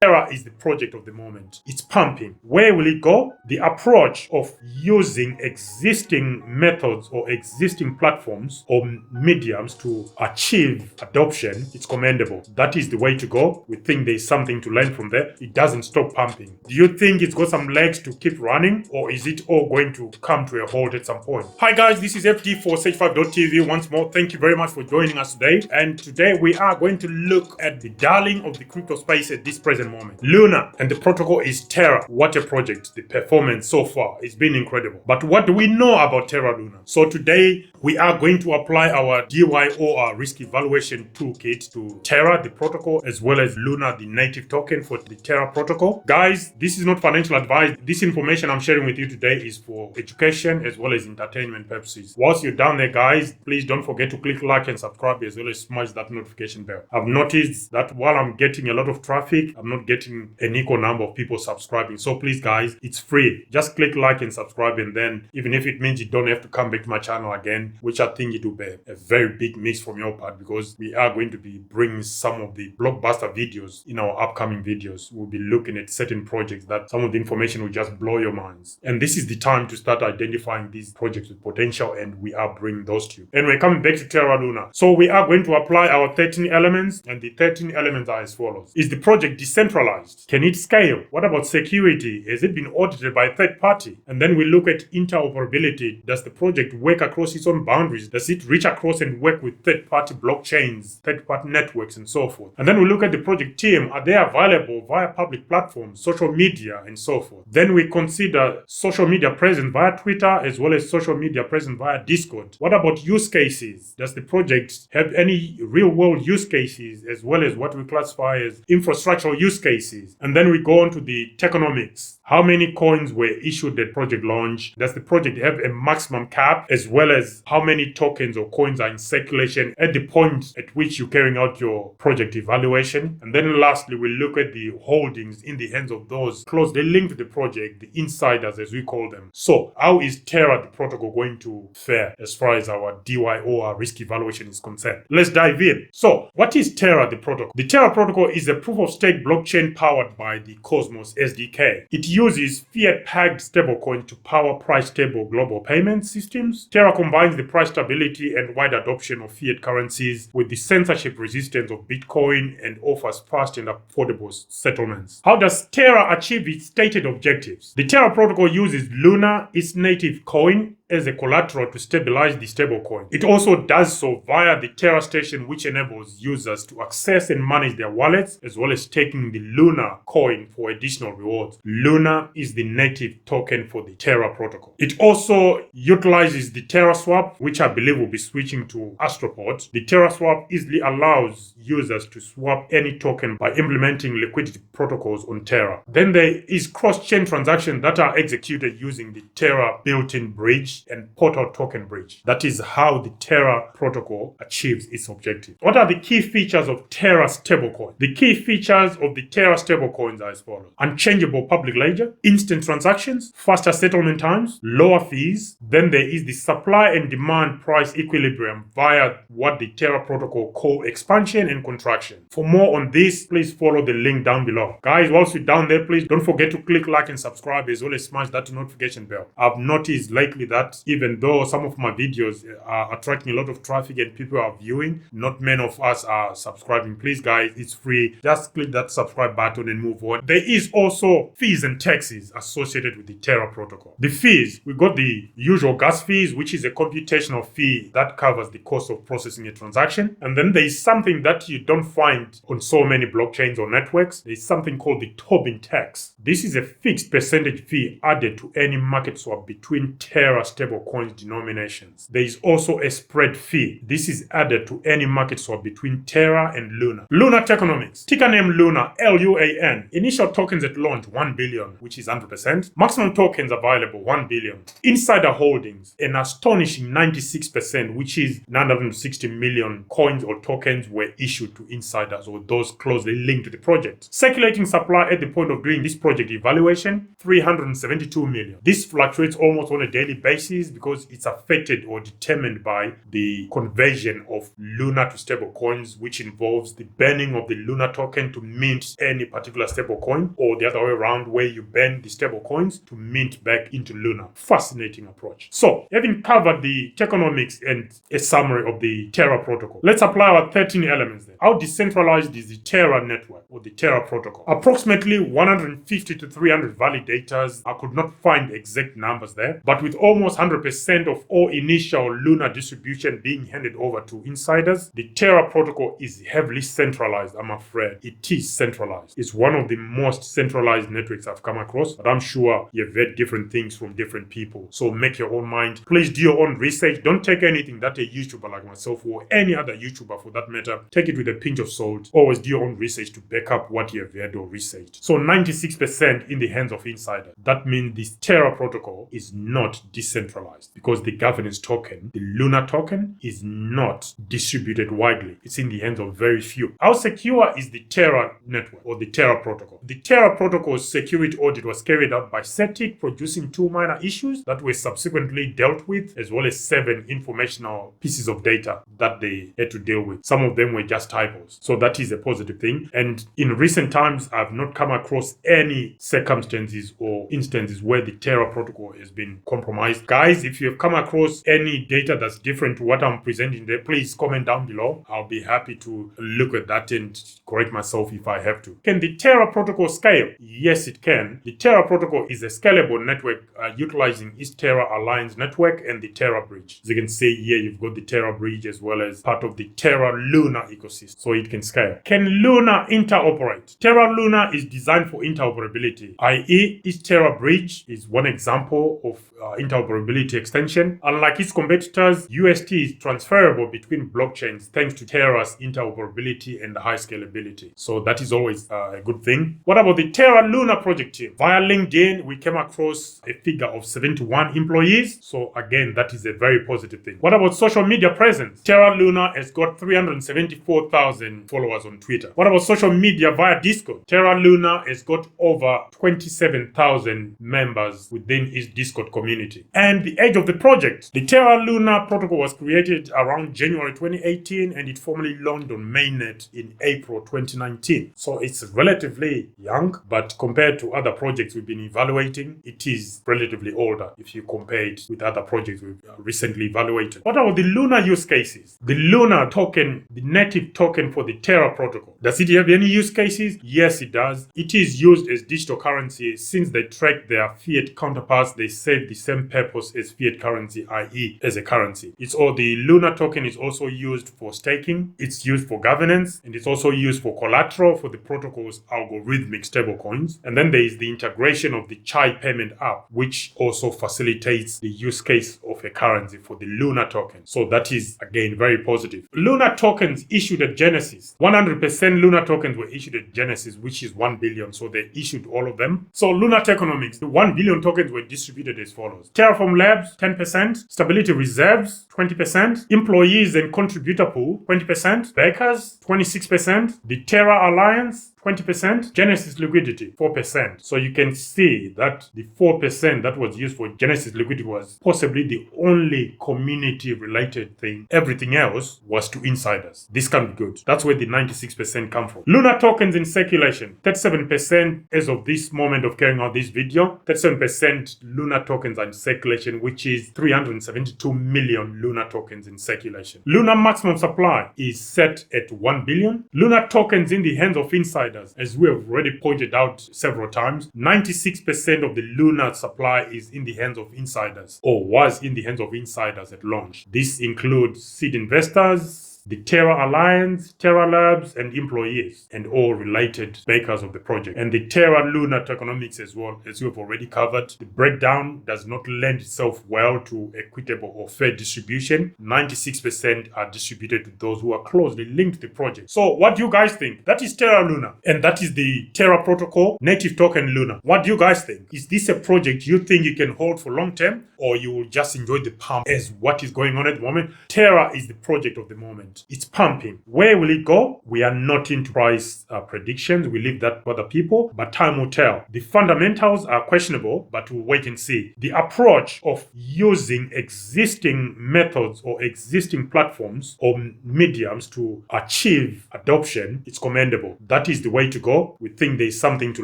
Terra is the project of the moment. It's pumping. Where will it go? The approach of using existing methods or existing platforms or mediums to achieve adoption, it's commendable. That is the way to go. We think there's something to learn from there. It doesn't stop pumping. Do you think it's got some legs to keep running, or is it all going to come to a halt at some point? Hi guys, this is FD for Sage5.tv once more. Thank you very much for joining us today. And today we are going to look at the darling of the crypto space at this present moment, Luna, and the protocol is Terra. What a project. The performance so far has been incredible. But what do we know about Terra Luna? So today we are going to apply our DYOR risk evaluation toolkit to Terra, the protocol, as well as Luna, the native token for the Terra protocol. Guys, this is not financial advice. This information I'm sharing with you today is for education as well as entertainment purposes. Whilst you're down there, guys, please don't forget to click like and subscribe as well as smash that notification bell. I've noticed that while I'm getting a lot of traffic, I'm not getting an equal number of people subscribing. So please, guys, it's free. Just click like and subscribe, and then even if it means you don't have to come back to my channel again, which I think it will be a very big miss from your part, because we are going to be bringing some of the blockbuster videos in our upcoming videos. We'll be looking at certain projects that some of the information will just blow your minds. And this is the time to start identifying these projects with potential, and we are bringing those to you. Anyway, coming back to Terra Luna. So we are going to apply our 13 elements, and the 13 elements are as follows. Is the project decentralized? Can it scale? What about security? Has it been audited by a third party? And then we look at interoperability. Does the project work across its own boundaries? Does it reach across and work with third-party blockchains, third-party networks, and so forth? And then we look at the project team. Are they available via public platforms, social media, and so forth? Then we consider social media presence via Twitter as well as social media presence via Discord. What about use cases? Does the project have any real-world use cases as well as what we classify as infrastructural use cases? And then we go on to the Tokenomics. How many coins were issued at project launch? Does the project have a maximum cap, as well as how many tokens or coins are in circulation at the point at which you're carrying out your project evaluation? And then lastly, we look at the holdings in the hands of those closely linked to the project, the insiders as we call them. So how is Terra, the protocol, going to fare as far as our DYOR risk evaluation is concerned? Let's dive in. So what is Terra, the protocol? The Terra protocol is a proof of stake blockchain powered by the COSMOS SDK. It uses fiat-pegged stablecoin to power price-stable global payment systems. Terra combines the price stability and wide adoption of fiat currencies with the censorship resistance of Bitcoin and offers fast and affordable settlements. How does Terra achieve its stated objectives? The Terra protocol uses Luna, its native coin, as a collateral to stabilize the stablecoin. It also does so via the Terra Station, which enables users to access and manage their wallets, as well as taking the Luna coin for additional rewards. Luna is the native token for the Terra protocol. It also utilizes the Terra Swap, which I believe will be switching to Astroport. The Terra Swap easily allows users to swap any token by implementing liquidity protocols on Terra. Then there is cross-chain transactions that are executed using the Terra built-in bridge and portal token bridge. That is how the Terra protocol achieves its objective. What are the key features of Terra stablecoin? The key features of the Terra stablecoins are as follows: unchangeable public ledger, instant transactions, faster settlement times, lower fees. Then there is the supply and demand price equilibrium via what the Terra protocol call expansion and contraction. For more on this, please follow the link down below. Guys, whilst you're down there, please don't forget to click like and subscribe as well as smash that notification bell. I've noticed lately that even though some of my videos are attracting a lot of traffic and people are viewing, not many of us are subscribing. Please, guys, it's free. Just click that subscribe button and move on. There is also fees and taxes associated with the Terra protocol. The fees, we got the usual gas fees, which is a computational fee that covers the cost of processing a transaction. And then there is something that you don't find on so many blockchains or networks. There is something called the Tobin tax. This is a fixed percentage fee added to any market swap between Terra stablecoins denominations. There is also a spread fee. This is added to any market swap between Terra and Luna. Luna Tokenomics. Ticker name Luna, LUAN. Initial tokens at launch 1 billion, which is 100%. Maximum tokens available 1 billion. Insider holdings, an astonishing 96%, which is 960 million coins or tokens were issued to insiders or those closely linked to the project. Circulating supply at the point of doing this project evaluation, 372 million. This fluctuates almost on a daily basis prices because it's affected or determined by the conversion of Luna to stable coins, which involves the burning of the Luna token to mint any particular stable coin, or the other way around, where you burn the stable coins to mint back into Luna. Fascinating approach. So, having covered the tokenomics and a summary of the Terra protocol, let's apply our 13 elements there. How decentralized is the Terra network or the Terra protocol? Approximately 150 to 300 validators. I could not find exact numbers there, but with almost 100% of all initial Luna distribution being handed over to insiders, the Terra protocol is heavily centralized. I'm afraid it is centralized. It's one of the most centralized networks I've come across, but I'm sure you've heard different things from different people. So make your own mind. Please do your own research. Don't take anything that a YouTuber like myself or any other YouTuber for that matter, take it with a pinch of salt. Always do your own research to back up what you've heard or researched. So 96% in the hands of insiders. That means this Terra protocol is not decentralized because the governance token, the Luna token, is not distributed widely. It's in the hands of very few. How secure is the Terra network or the Terra protocol? The Terra protocol's security audit was carried out by CETIC, producing 2 minor issues that were subsequently dealt with, as well as 7 informational pieces of data that they had to deal with. Some of them were just typos. So that is a positive thing. And in recent times, I've not come across any circumstances or instances where the Terra protocol has been compromised. Guys, if you have come across any data that's different to what I'm presenting there, please comment down below. I'll be happy to look at that and correct myself if I have to. Can the Terra protocol scale? Yes, it can. The Terra protocol is a scalable network utilizing East Terra Alliance network and the Terra bridge. As you can see here, you've got the Terra bridge as well as part of the Terra Luna ecosystem, so it can scale. Can Luna interoperate? Terra Luna is designed for interoperability, i.e. East Terra bridge is one example of interoperability extension. Unlike its competitors, UST is transferable between blockchains thanks to Terra's interoperability and high scalability. So that is always a good thing. What about the Terra Luna project team? Via LinkedIn, we came across a figure of 71 employees. So again, that is a very positive thing. What about social media presence? Terra Luna has got 374,000 followers on Twitter. What about social media via Discord? Terra Luna has got over 27,000 members within its Discord community. And the age of the project. The Terra Luna protocol was created around January 2018 and it formally launched on mainnet in April 2019. So it's relatively young, but compared to other projects we've been evaluating, it is relatively older if you compare it with other projects we've recently evaluated. What about the Luna use cases? The Luna token, the native token for the Terra protocol. Does it have any use cases? Yes, it does. It is used as digital currency. Since they track their fiat counterparts, they serve the same purpose as fiat currency, i.e. as a currency. The Luna token is also used for staking. It's used for governance, and it's also used for collateral for the protocol's algorithmic stablecoins. And then there is the integration of the Chai payment app, which also facilitates the use case of a currency for the Luna token. So that is, again, very positive. Luna tokens issued at Genesis. 100% Luna tokens were issued at Genesis, which is 1 billion. So they issued all of them. So Luna Tokenomics, the 1 billion tokens were distributed as follows. Terraform Labs, 10%. Stability Reserves, 20%. Employees and contributor pool, 20%. Backers, 26%. The Terra Alliance, 20%. Genesis liquidity, 4%. So you can see that the 4% that was used for Genesis liquidity was possibly the only community related thing. Everything else was to insiders. This can be good. That's where the 96% come from. Luna tokens in circulation, 37% as of this moment of carrying out this video. 37% Luna tokens are in circulation, which is 372 million Luna tokens in circulation. Luna maximum supply is set at 1 billion. Luna tokens in the hands of insiders, as we have already pointed out several times, 96% of the Luna supply is in the hands of insiders, or was in the hands of insiders at launch. This includes seed investors, the Terra Alliance, Terra Labs, and employees, and all related bakers of the project. And the Terra Luna Tokenomics as well, as we have already covered. The breakdown does not lend itself well to equitable or fair distribution. 96% are distributed to those who are closely linked to the project. So what do you guys think? That is Terra Luna, and that is the Terra Protocol native token Luna. What do you guys think? Is this a project you think you can hold for long term, or you will just enjoy the pump as what is going on at the moment? Terra is the project of the moment. moment. It's pumping. Where will it go? We are not into price predictions. We leave that to other people, but time will tell. The fundamentals are questionable, but we'll wait and see. The approach of using existing methods or existing platforms or mediums to achieve adoption is commendable. That is the way to go. We think there's something to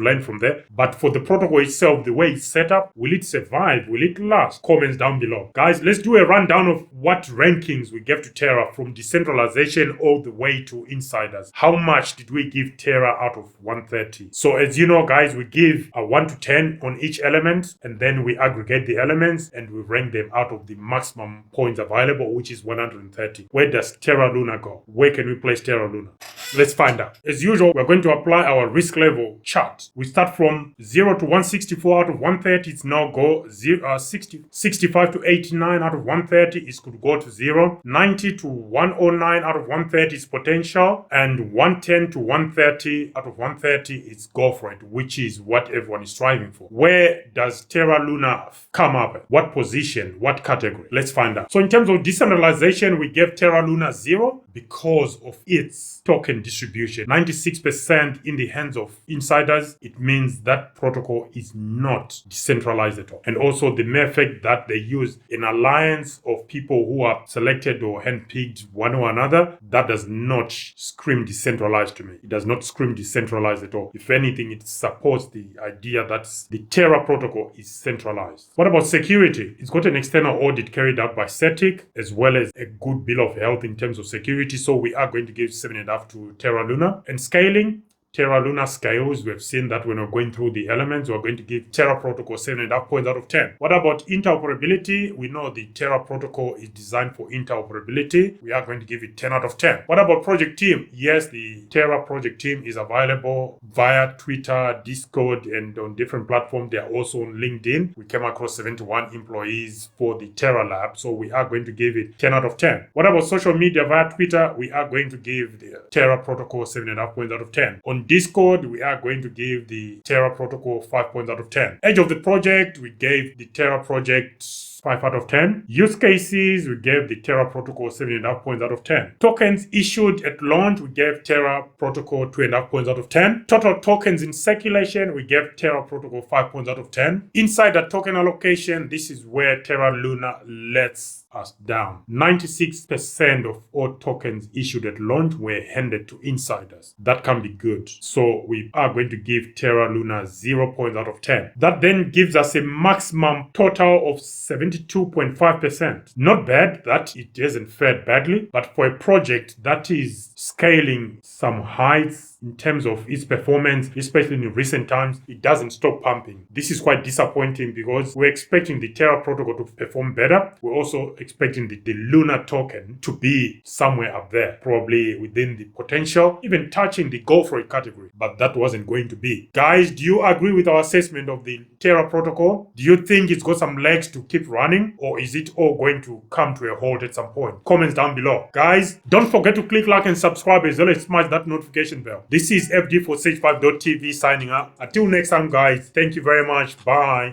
learn from there. But for the protocol itself, the way it's set up, will it survive? Will it last? Comments down below. Guys, let's do a rundown of what rankings we gave to Terra from decentralization all the way to insiders. How much did we give Terra out of 130? So as you know, guys, we give a 1 to 10 on each element, and then we aggregate the elements and we rank them out of the maximum points available, which is 130. Where does Terra Luna go? Where can we place Terra Luna? Let's find out. As usual, we're going to apply our risk level chart. We start from 0 to 164 out of 130. It's now go 65 to 89 out of 130. It could go to 0. 90 to 109 out of 130 is potential. And 110 to 130 out of 130 is go for it, which is what everyone is striving for. Where does Terra Luna come up at? What position? What category? Let's find out. So in terms of decentralization, we gave Terra Luna 0 because of its token distribution. 96% in the hands of insiders. It means that protocol is not decentralized at all. And also the mere fact that they use an alliance of people who are selected or handpicked one or another, that does not scream decentralized to me. It does not scream decentralized at all. If anything, it supports the idea that the Terra protocol is centralized. What about security? It's got an external audit carried out by CETIC as well as a good bill of health in terms of security. So we are going to give 7.5 to Terra Luna. And scaling, Terra Luna scales. We've seen that when we're going through the elements, we're going to give Terra Protocol 7.5 points out of 10. What about interoperability? We know the Terra Protocol is designed for interoperability. We are going to give it 10 out of 10. What about project team? Yes, the Terra project team is available via Twitter, Discord, and on different platforms. They are also on LinkedIn. We came across 71 employees for the Terra Lab, so we are going to give it 10 out of 10. What about social media via Twitter? We are going to give the Terra Protocol 7.5 points out of 10. On Discord, we are going to give the Terra Protocol 5 points out of 10. Edge of the project, we gave the Terra project 5 out of 10. Use cases, we gave the Terra Protocol 7.5 points out of 10. Tokens issued at launch, we gave Terra Protocol 2.5 points out of 10. Total tokens in circulation, we gave Terra Protocol 5 points out of 10. Inside the token allocation, this is where Terra Luna lets us down. 96% of all tokens issued at launch were handed to insiders. That can be good. So we are going to give Terra Luna 0 points out of 10. That then gives us a maximum total of 72.5%. Not bad that it hasn't fared badly, but for a project that is scaling some heights in terms of its performance, especially in recent times, it doesn't stop pumping. This is quite disappointing because we're expecting the Terra protocol to perform better. We're also expecting the Luna token to be somewhere up there, probably within the potential, even touching the go for it category, but that wasn't going to be. Guys, do you agree with our assessment of the Terra protocol? Do you think it's got some legs to keep running, or is it all going to come to a halt at some point? Comments down below. Guys, don't forget to click like and subscribe as well as smash that notification bell. This is FD for Sage5.tv signing up. Until next time, guys, thank you very much. Bye.